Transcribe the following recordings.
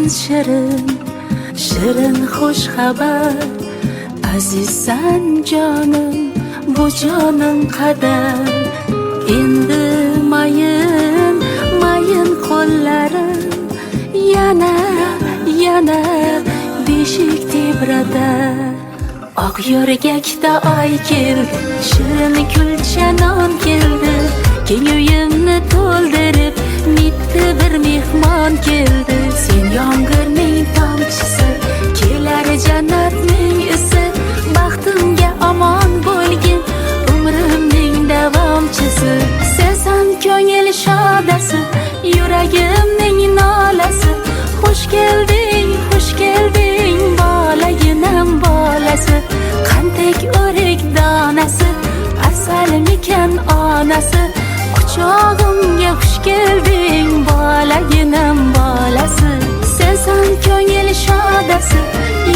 shirin, shirin xush xabar. Azizsan jonim, bu jonim qadar. Endi mayin, mayin qo'llarim yana beshik tebradar. Oq yo'rgakda oy keldi, shirin kulcha non keldi. Keng uyimni to'ldirib, mitti bir mehmon keldi. Sen yomg'irning tomchisi, kelar jannatning isi. Baxtimga omon bo'lgin, umrimning davomchisi. Sensan ko'ngil shodasi, yuragimning nolasi. Xush kelding, bolaginam bolasi. Qantek o'rik donasi, asalmikan onasi. Quchog'imga xush kelding, bolaginam bolasi. Sensan ko'ngil shodasi,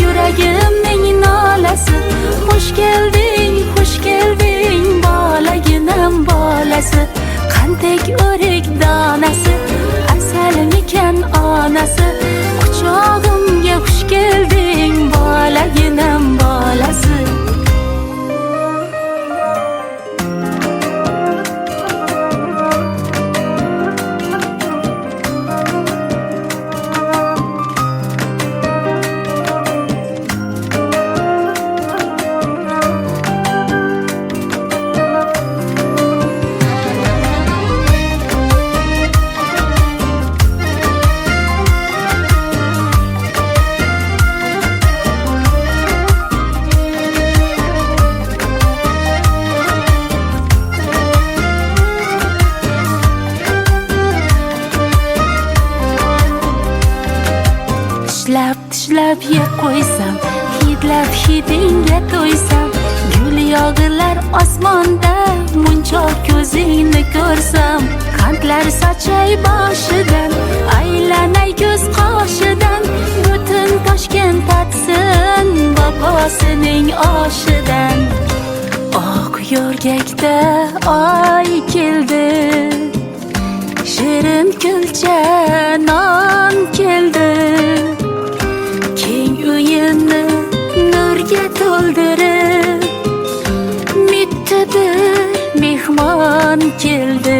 yuragimning nolasi. Xush kelding, bolaginam bolasi. Qantek o'rik donasi, asalmikan onasi. Quchog'imga xush kelding, bolaginam bolasi. Tishlab ye qo'ysam, hidlab hidingga to'ysam. Gul yog'ilar osmonda, munchoq ko'zingni ko'rsam. Qandlar sochay boshidan, aylanay ko'z qoshidan. Butun Toshkent tatsin bobosining oshidan. Oq yo'rgakda oy keldi, shirin kulcha non keldi. Uyimni nurga to'ldirib, mitti bir mehmon keldi.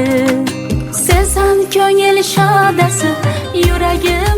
Sensan ko'ngil shodasi, yuragim